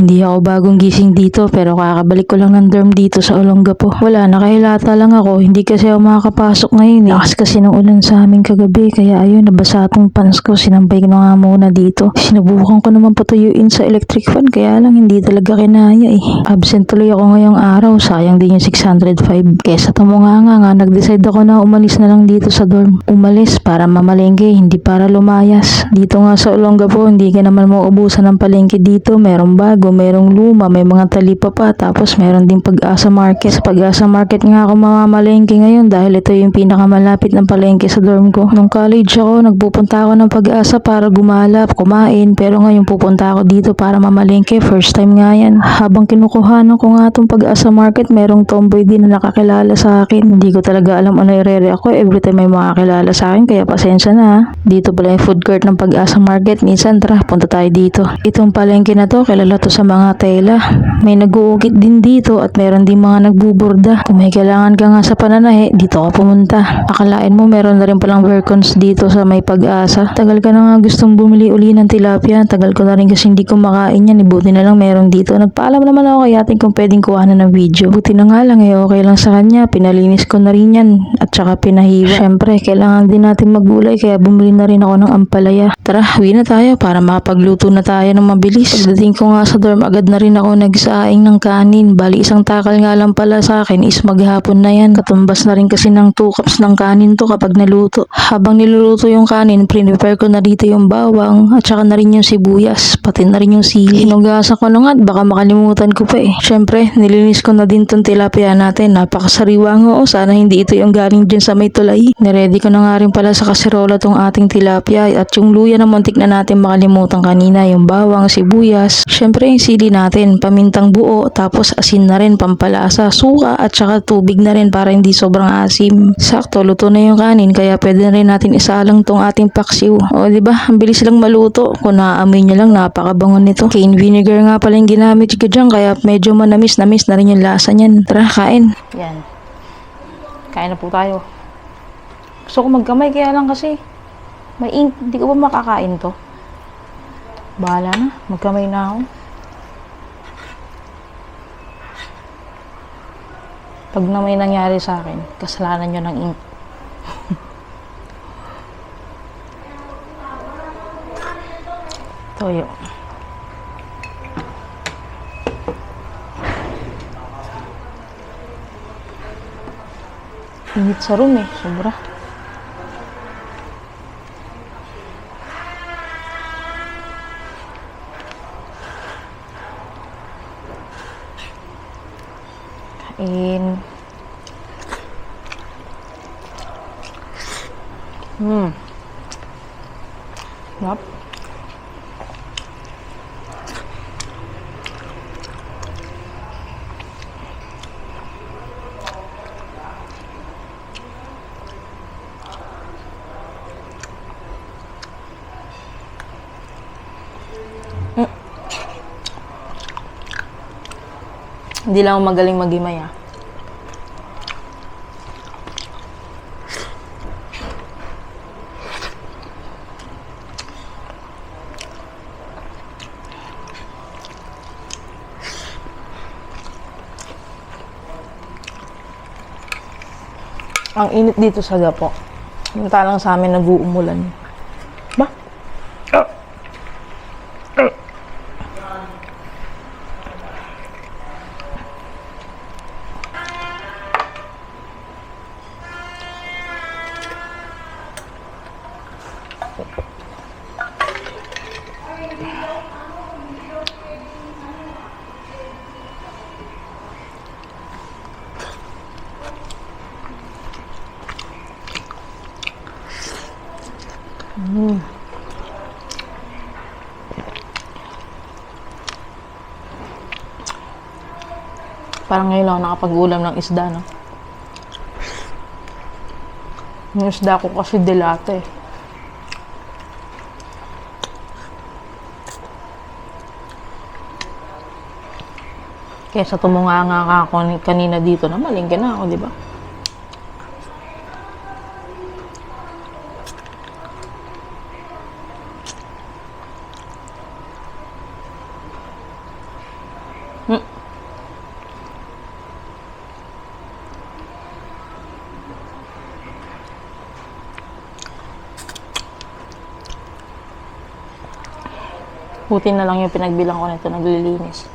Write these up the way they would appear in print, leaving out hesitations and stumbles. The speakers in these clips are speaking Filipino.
Hindi ako bagong gising dito pero kakabalik ko lang ng dorm dito sa Olongapo. Wala, nakahilata lang ako. Hindi kasi ako makakapasok ngayon eh. Lakas kasi ng ulan sa amin kagabi kaya ayun, nabasa tong pants ko. Sinampay ko na nga muna dito. Sinubukan ko naman patuyuin sa electric fan kaya lang hindi talaga kinaya eh. Absent tuloy ako ngayong araw. Sayang din yung 605. Kesa tumunganga nga, nag-decide ako na umalis na lang dito sa dorm. Umalis para mamalengke, hindi para lumayas. Dito nga sa Olongapo, hindi ka naman mauubusan ng palengke dito. Merong bago, merong luma, may mga talipa pa, tapos meron ding Pag-asa Market. Sa Pag-asa Market nga ako mamamalengke ngayon dahil ito yung pinakamalapit ng palengke sa dorm ko. Nung college ako, nagpupunta ako ng Pag-asa para gumala, kumain, pero ngayon pupunta ako dito para mamalengke. First time nga yan. Habang kinukuhanan ko nga itong Pag-asa Market, merong tomboy din na nakakilala sa akin. Hindi ko talaga alam ano i-react ko every time may makakilala sa akin, kaya pasensya na ha. Dito pala yung food court ng Pag-asa Market. Minsan tara, punta tayo dito. Itong palengke na to, kilala to sa mga tela. May nag-uukit din dito at meron din mga nagbuburda. Kung may kailangan ka nga sa pananahe, dito ka pumunta. Akalain mo meron na rin palang vercons dito sa may Pag-asa. Tagal ka na nga gustong bumili uli ng tilapia. Tagal ko na rin kasi hindi kumakain yan. Buti na lang meron dito. Nagpaalam naman ako kay atin kung pwedeng kuhanan ng video. Buti na nga lang eh, okay lang sa kanya. Pinalinis ko na rin yan at saka pinahiwa. Syempre, kailangan din natin maggulay kaya bumili na rin ako ng ampalaya. Tara, uwi na tayo para makapagluto na tayo ng mabilis. Pagdating ko nga sa dorm, agad na rin ako nagsaing ng kanin. Bali, isang takal nga lang pala sa akin is maghapon na yan. Katumbas na rin kasi ng 2 cups ng kanin to kapag naluto. Habang niluluto yung kanin, prepare ko na dito yung bawang at saka na rin yung sibuyas, pati na rin yung sili. Hinugasan ko na nga at baka makalimutan ko pa eh. Syempre, nilinis ko na din tong tilapia natin. Napakasariwa nga oh. Sana hindi ito yung galing dyan sa may tulay. Niready ko na nga rin pala sa kaserola tong ating tilapia at yung luya na muntik na natin makalimutan kanina, yung bawang, sibuyas. Syempre yung sili natin, pamintang buo, tapos asin na rin, pampalasa, suka at saka tubig na rin para hindi sobrang asim. Sakto, luto na yung kanin kaya pwede na rin natin isalang tong ating paksiw. O diba, ang bilis lang maluto. Kung naaamoy nyo lang, napakabango nito. Cane vinegar nga pala yung ginamit ko dyan kaya medyo manamis na rin yung lasa niyan. Tara, kain. Yan. Kain na po tayo. Gusto ko magkamay kaya lang kasi may ink. Hindi ko ba makakain to? Bahala na. Magkamay na ako. Pag na may nangyari sa akin, kasalanan nyo ng ink. Toyo. Init sa room eh. Sobra. Kain. Yap. Hindi lang ako magaling mag-himay ah. Ang init dito sa Gapo. Samantalang sa amin nag-uumulan. Ba? Parang ngayon lang nakapag-ulam ng isda, no? Yung isda ko kasi delata eh. Kesa tumunganga ka ako kanina dito na malingke na ako, di ba? Hmm. Buti na lang yung pinagbilang ko nito, naglilinis.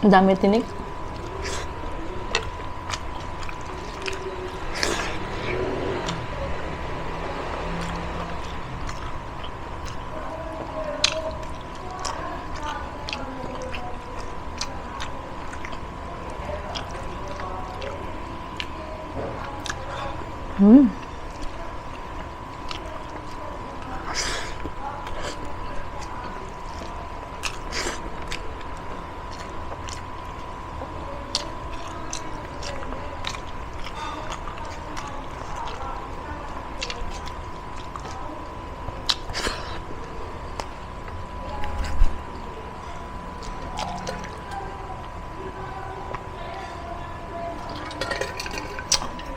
Ang dami tinik.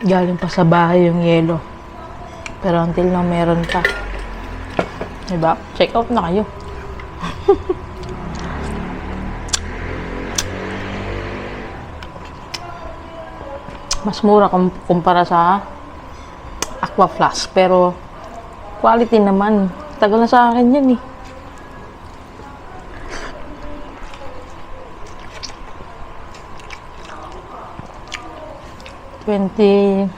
Galing pa sa bahay yung yelo. Pero until now meron pa. Diba? Check out na kayo. Mas mura kumpara sa Aqua Flask. Pero quality naman. Tagal na sa akin yan eh. ...2023.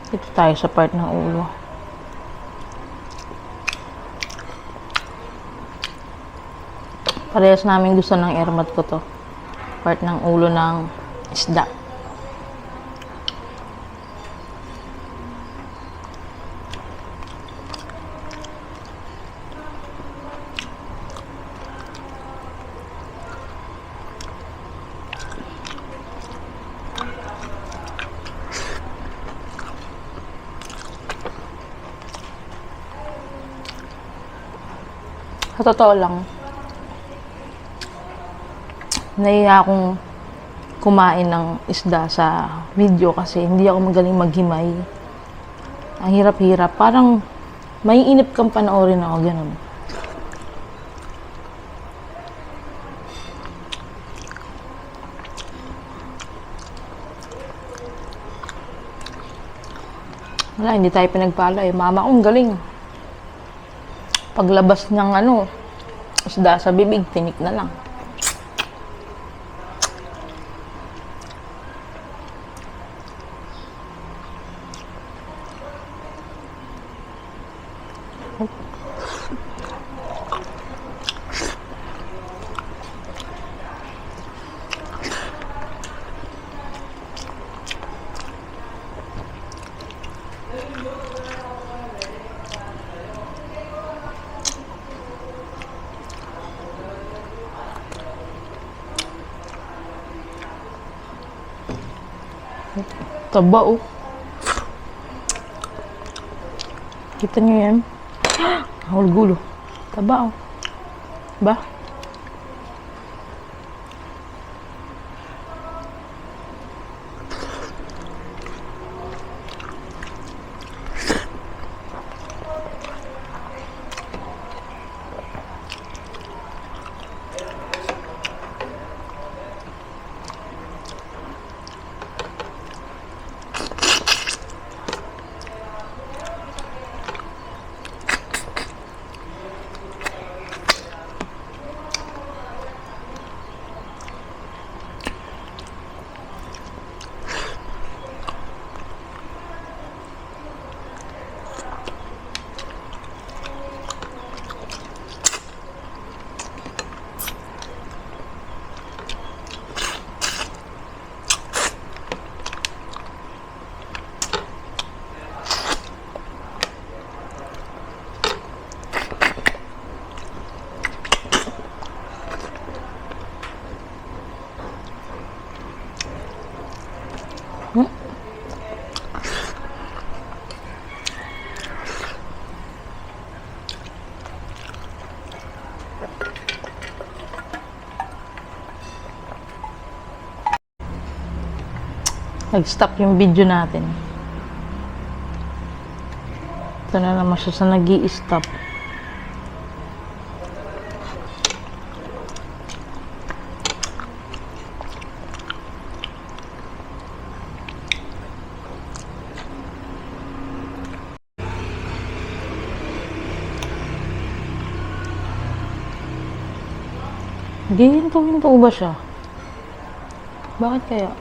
Dito tayo sa part ng ulo. Parehas namin gusto ng airmat ko to. Part ng ulo ng isda. Sa totoo lang, nahiya akong kumain ng isda sa video kasi hindi ako magaling maghimay. Ang hirap-hirap. Parang maiinip kang panoorin ako, ganun. Wala, hindi tayo pinagpala eh. Mama ko, ang galing. Paglabas ng isda sa bibig, tinik na lang. Taba oh. Kita nyo yan? Gulo. Taba oh. Ba? Nag-stop yung video natin. Ito na naman siya sa nag-i-stop. Hinto ba siya? Bakit kaya?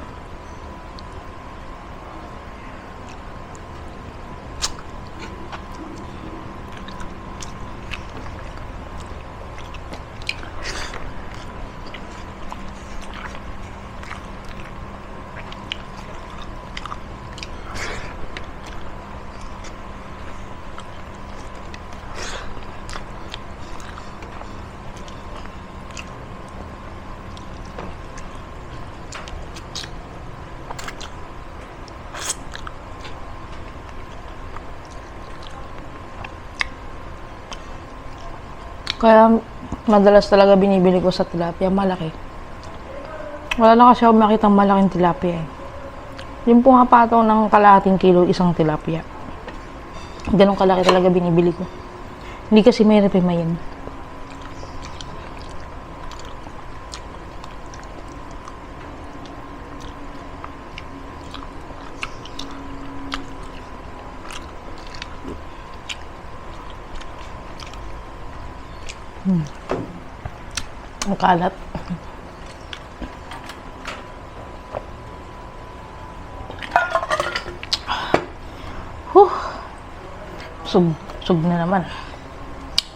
Kaya madalas talaga binibili ko sa tilapia, malaki. Wala na kasi ako makitang malaking tilapia eh. Yung pumapataw ng kalahating kilo isang tilapia. Ganun kalaki talaga binibili ko. Hindi kasi may repimayin. Ang kalat. Sug na naman.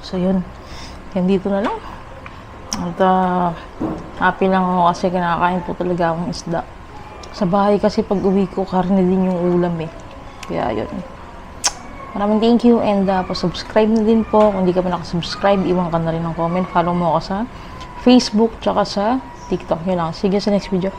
So yun. Yan dito na lang. At happy lang ako kasi kinakain po talaga akong isda. Sa bahay kasi pag uwi ko, karne din yung ulam eh. Kaya yun. Maraming thank you and pa-subscribe na din po. Kung hindi ka pa nakasubscribe, iwan ka na rin ng comment. Follow mo ako sa Facebook tsaka sa TikTok nyo lang. Sige sa next video.